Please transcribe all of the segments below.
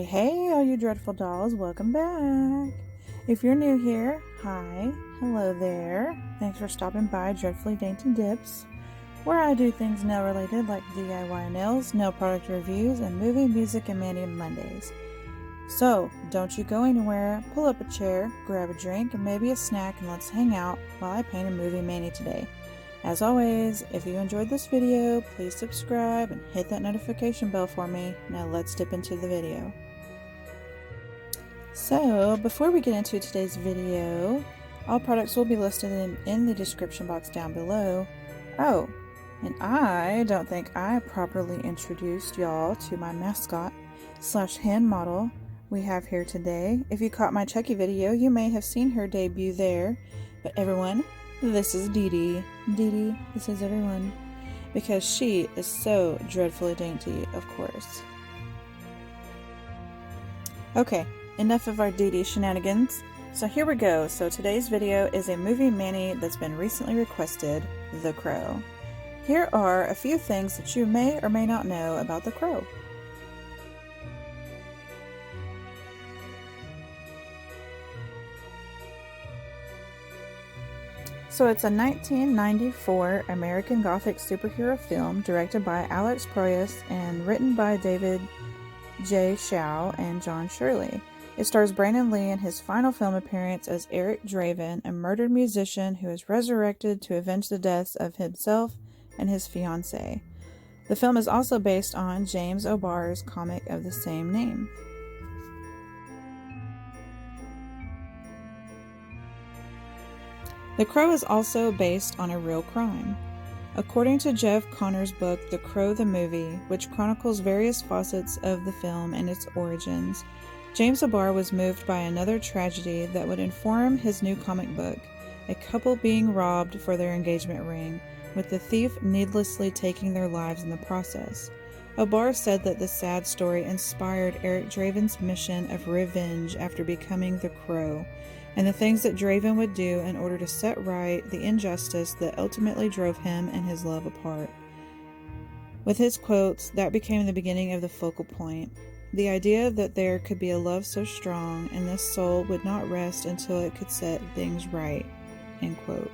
Hey, all you dreadful dolls, welcome back. If you're new here, hi, hello there. Thanks for stopping by Dreadfully Dainty Dips, where I do things nail related like DIY nails, nail product reviews, and movie, music, and mania Mondays. So, don't you go anywhere, pull up a chair, grab a drink, and maybe a snack, and let's hang out while I paint a movie mani today. As always, if you enjoyed this video, please subscribe and hit that notification bell for me. Now let's dip into the video. So, before we get into today's video, all products will be listed in the description box down below. Oh, and I don't think I properly introduced y'all to my mascot / hand model we have here today. If you caught my Chucky video, you may have seen her debut there. But everyone, this is Dee Dee. Dee Dee, this is everyone. Because she is so dreadfully dainty, of course. Okay, enough of our Dee Dee shenanigans. So here we go. So today's video is a movie mani that's been recently requested, The Crow. Here are a few things that you may or may not know about The Crow. So it's a 1994 American Gothic superhero film directed by Alex Proyas and written by David J. Shaw and John Shirley. It stars Brandon Lee in his final film appearance as Eric Draven, a murdered musician who is resurrected to avenge the deaths of himself and his fiancée. The film is also based on James O'Barr's comic of the same name. The Crow is also based on a real crime. According to Jeff Connor's book, The Crow the Movie, which chronicles various facets of the film and its origins, James O'Barr was moved by another tragedy that would inform his new comic book, a couple being robbed for their engagement ring, with the thief needlessly taking their lives in the process. O'Barr said that the sad story inspired Eric Draven's mission of revenge after becoming the Crow, and the things that Draven would do in order to set right the injustice that ultimately drove him and his love apart. With his quotes, that became the beginning of the focal point. The idea that there could be a love so strong and this soul would not rest until it could set things right. End quote.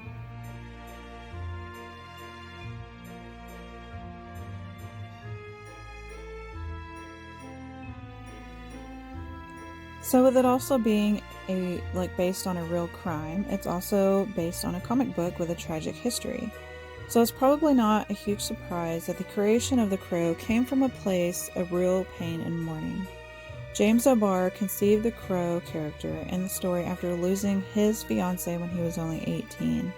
So with it also being based on a real crime, it's also based on a comic book with a tragic history. So it's probably not a huge surprise that the creation of the Crow came from a place of real pain and mourning. James O'Barr conceived the Crow character in the story after losing his fiancée when he was only 18.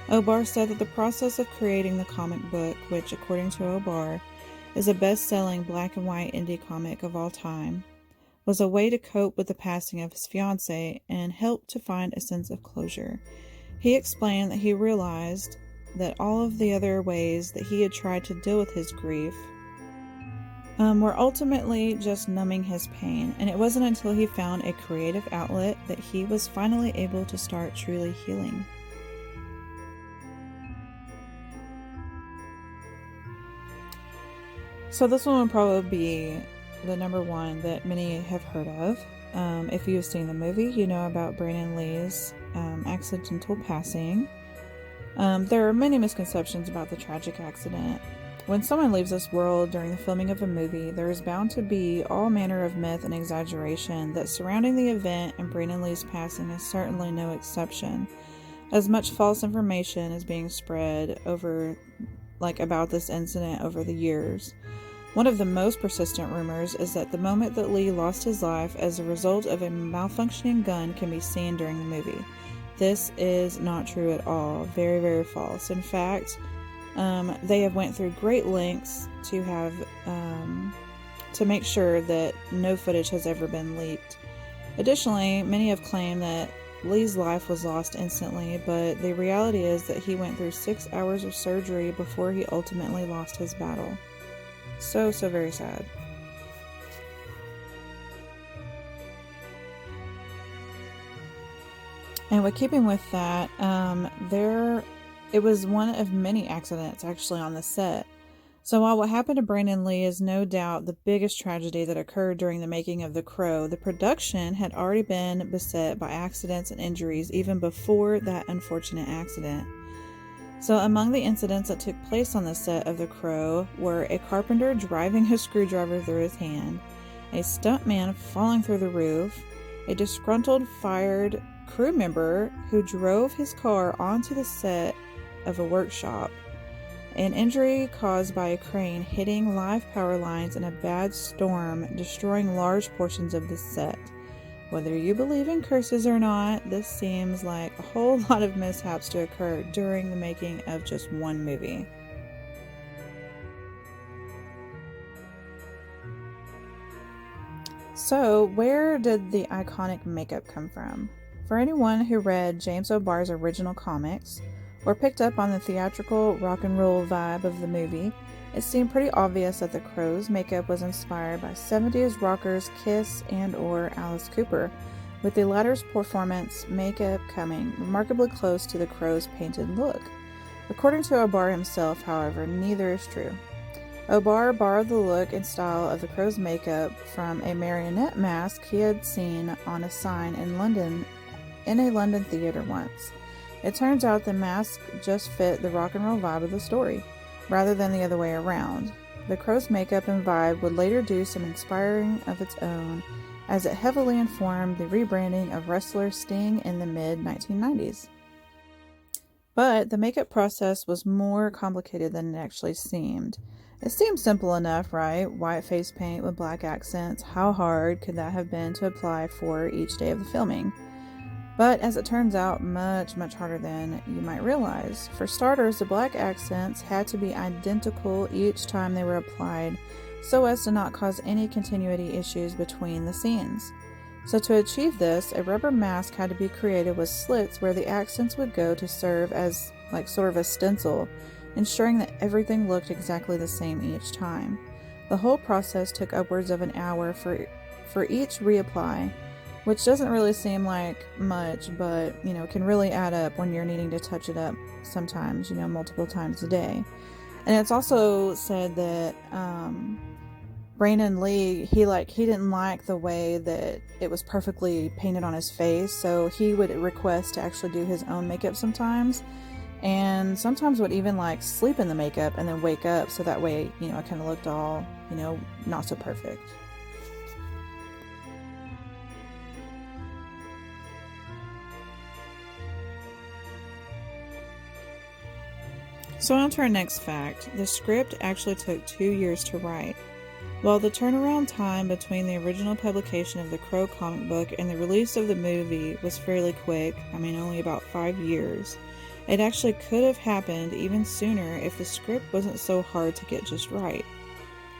O'Barr said that the process of creating the comic book, which according to O'Barr is a best-selling black and white indie comic of all time, was a way to cope with the passing of his fiancée and help to find a sense of closure. He explained that he realized that all of the other ways that he had tried to deal with his grief were ultimately just numbing his pain, and it wasn't until he found a creative outlet that he was finally able to start truly healing. So this one would probably be the number one that many have heard of. If you've seen the movie, you know about Brandon Lee's accidental passing. There are many misconceptions about the tragic accident. When someone leaves this world during the filming of a movie, there is bound to be all manner of myth and exaggeration that surrounding the event, and Brandon Lee's passing is certainly no exception. As much false information is being spread about this incident over the years. One of the most persistent rumors is that the moment that Lee lost his life as a result of a malfunctioning gun can be seen during the movie. This is not true at all. Very, very false. In fact, they have went through great lengths to have to make sure that no footage has ever been leaked. Additionally, many have claimed that Lee's life was lost instantly, but the reality is that he went through 6 hours of surgery before he ultimately lost his battle. So very sad. And with keeping with that, it was one of many accidents actually on the set. So while what happened to Brandon Lee is no doubt the biggest tragedy that occurred during the making of The Crow, the production had already been beset by accidents and injuries even before that unfortunate accident. So among the incidents that took place on the set of The Crow were a carpenter driving a screwdriver through his hand, a stuntman falling through the roof, a disgruntled fired crew member who drove his car onto the set of a workshop, an injury caused by a crane hitting live power lines in a bad storm, destroying large portions of the set. Whether you believe in curses or not, this seems like a whole lot of mishaps to occur during the making of just one movie. So, where did the iconic makeup come from? For anyone who read James O'Barr's original comics, or picked up on the theatrical rock and roll vibe of the movie, it seemed pretty obvious that the Crow's makeup was inspired by 70s rockers Kiss and or Alice Cooper, with the latter's performance makeup coming remarkably close to the Crow's painted look. According to O'Barr himself, however, neither is true. O'Barr borrowed the look and style of the Crow's makeup from a marionette mask he had seen on a sign in a London theater once. It turns out the mask just fit the rock and roll vibe of the story, rather than the other way around. The Crow's makeup and vibe would later do some inspiring of its own, as it heavily informed the rebranding of wrestler Sting in the mid-1990s. But the makeup process was more complicated than it actually seemed. It seemed simple enough, right? White face paint with black accents. How hard could that have been to apply for each day of the filming? But as it turns out, much harder than you might realize. For starters, the black accents had to be identical each time they were applied, so as to not cause any continuity issues between the scenes. So to achieve this, a rubber mask had to be created with slits where the accents would go to serve as sort of a stencil, ensuring that everything looked exactly the same each time. The whole process took upwards of an hour for each reapply, which doesn't really seem like much, but, can really add up when you're needing to touch it up sometimes, multiple times a day. And it's also said that Brandon Lee, he didn't like the way that it was perfectly painted on his face, so he would request to actually do his own makeup sometimes, and sometimes would even sleep in the makeup and then wake up, so that way, it kind of looked all, not so perfect. So on to our next fact. The script actually took 2 years to write. While the turnaround time between the original publication of the Crow comic book and the release of the movie was fairly quick, only about 5 years, it actually could have happened even sooner if the script wasn't so hard to get just right.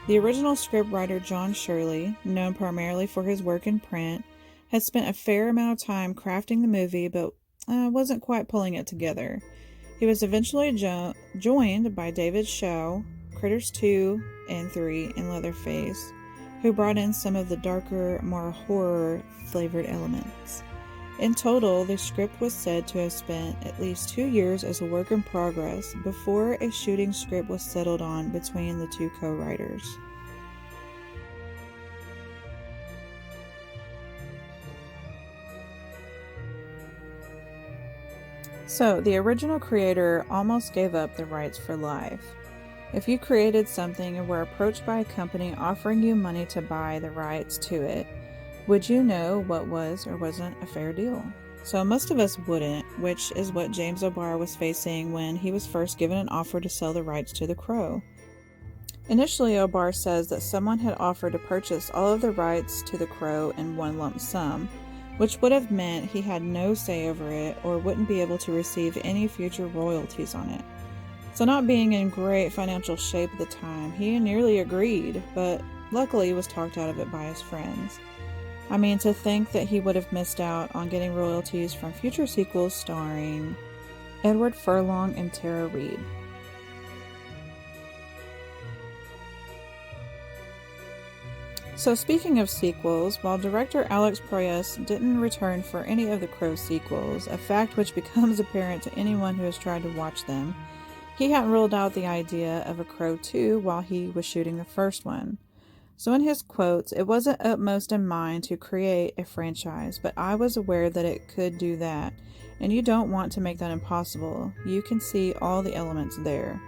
The original scriptwriter John Shirley, known primarily for his work in print, had spent a fair amount of time crafting the movie but wasn't quite pulling it together. He was eventually joined by David Shaw, Critters 2 and 3, and Leatherface, who brought in some of the darker, more horror-flavored elements. In total, the script was said to have spent at least 2 years as a work in progress before a shooting script was settled on between the two co-writers. So, the original creator almost gave up the rights for life. If you created something and were approached by a company offering you money to buy the rights to it, would you know what was or wasn't a fair deal? So most of us wouldn't, which is what James O'Barr was facing when he was first given an offer to sell the rights to The Crow. Initially, O'Barr says that someone had offered to purchase all of the rights to The Crow in one lump sum, which would have meant he had no say over it or wouldn't be able to receive any future royalties on it. So not being in great financial shape at the time, he nearly agreed, but luckily was talked out of it by his friends. To think that he would have missed out on getting royalties from future sequels starring Edward Furlong and Tara Reid. So speaking of sequels, while director Alex Proyas didn't return for any of the Crow sequels, a fact which becomes apparent to anyone who has tried to watch them, He hadn't ruled out the idea of a Crow 2 while he was shooting the first one. So in his quotes, it wasn't upmost in mind to create a franchise, but I was aware that it could do that, and you don't want to make that impossible. You can see all the elements there.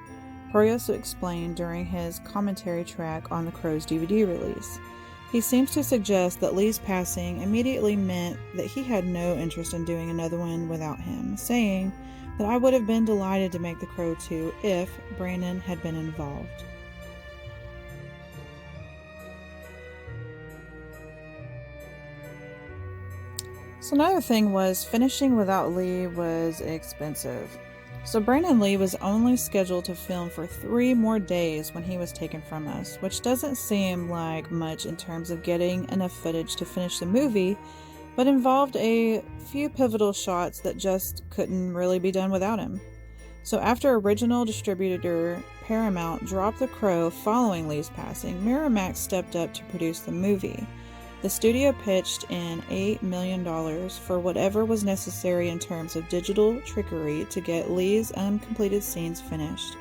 Proyoso explained during his commentary track on the Crow's DVD release. He seems to suggest that Lee's passing immediately meant that he had no interest in doing another one without him, saying that I would have been delighted to make the Crow 2 if Brandon had been involved. So another thing was finishing without Lee was expensive. So Brandon Lee was only scheduled to film for 3 more days when he was taken from us, which doesn't seem like much in terms of getting enough footage to finish the movie, but involved a few pivotal shots that just couldn't really be done without him. So after original distributor Paramount dropped The Crow following Lee's passing, Miramax stepped up to produce the movie. The studio pitched in $8 million for whatever was necessary in terms of digital trickery to get Lee's uncompleted scenes finished.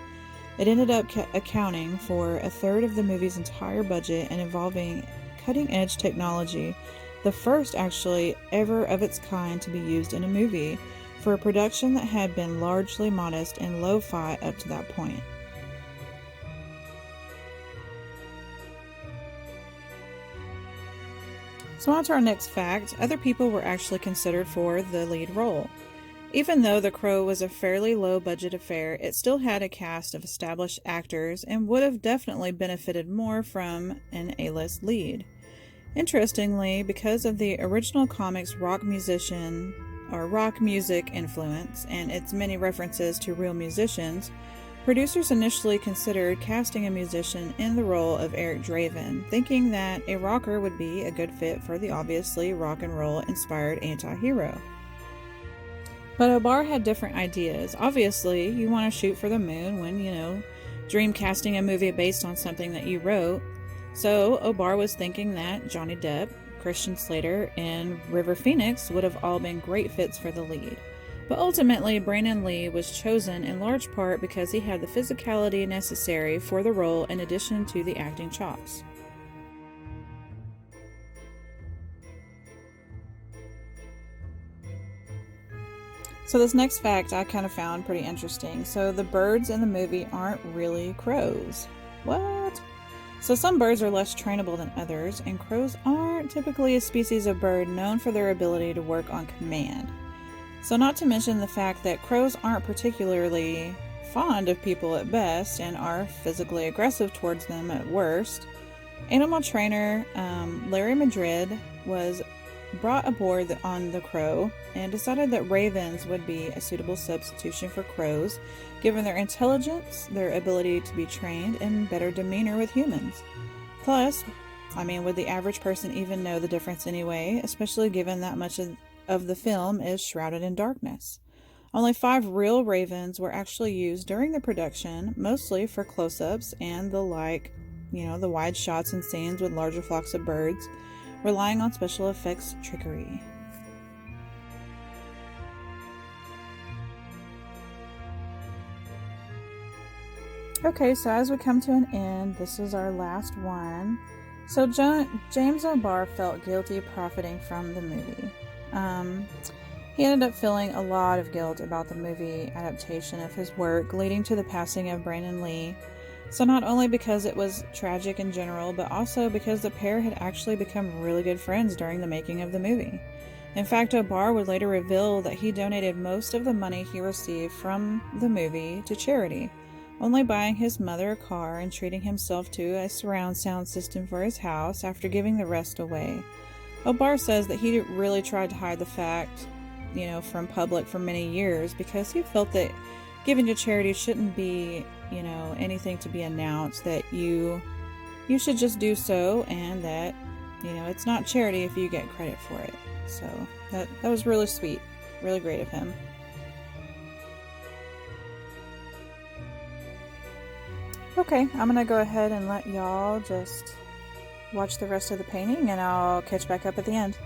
It ended up accounting for a third of the movie's entire budget and involving cutting-edge technology, the first actually ever of its kind to be used in a movie, for a production that had been largely modest and lo-fi up to that point. So on to our next fact, other people were actually considered for the lead role. Even though The Crow was a fairly low-budget affair, it still had a cast of established actors and would have definitely benefited more from an A-list lead. Interestingly, because of the original comics rock music influence and its many references to real musicians, producers initially considered casting a musician in the role of Eric Draven, thinking that a rocker would be a good fit for the obviously rock and roll inspired anti-hero. But O'Barr had different ideas. Obviously, you want to shoot for the moon when, dream casting a movie based on something that you wrote. So O'Barr was thinking that Johnny Depp, Christian Slater, and River Phoenix would have all been great fits for the lead. But ultimately, Brandon Lee was chosen in large part because he had the physicality necessary for the role in addition to the acting chops. So this next fact I kind of found pretty interesting. So the birds in the movie aren't really crows. What? So some birds are less trainable than others, and crows aren't typically a species of bird known for their ability to work on command. So not to mention the fact that crows aren't particularly fond of people at best and are physically aggressive towards them at worst. Animal trainer Larry Madrid was brought aboard on the Crow and decided that ravens would be a suitable substitution for crows, given their intelligence, their ability to be trained, and better demeanor with humans. Plus, would the average person even know the difference anyway, especially given that much of the film is shrouded in darkness? Only 5 real ravens were actually used during the production, mostly for close-ups and the wide shots and scenes with larger flocks of birds, relying on special effects trickery. Okay, so as we come to an end, this is our last one. So James O'Barr felt guilty profiting from the movie. He ended up feeling a lot of guilt about the movie adaptation of his work, leading to the passing of Brandon Lee. So not only because it was tragic in general, but also because the pair had actually become really good friends during the making of the movie. In fact, O'Barr would later reveal that he donated most of the money he received from the movie to charity, only buying his mother a car and treating himself to a surround sound system for his house after giving the rest away. O'Barr says that he really tried to hide the fact, from public for many years because he felt that giving to charity shouldn't be, anything to be announced, that you should just do so, and that, it's not charity if you get credit for it. So that was really sweet, really great of him. Okay, I'm gonna go ahead and let y'all just watch the rest of the painting, and I'll catch back up at the end.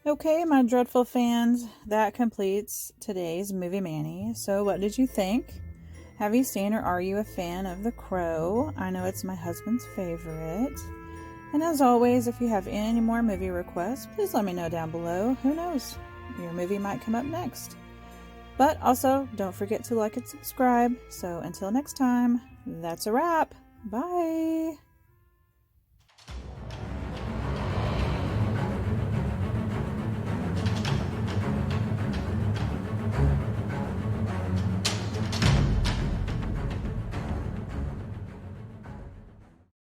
Okay, my dreadful fans, that completes today's Movie Manny. So what did you think? Have you seen or are you a fan of The Crow? I know it's my husband's favorite. And as always, if you have any more movie requests, please let me know down below. Who knows? Your movie might come up next. But also, don't forget to like and subscribe. So until next time, that's a wrap. Bye!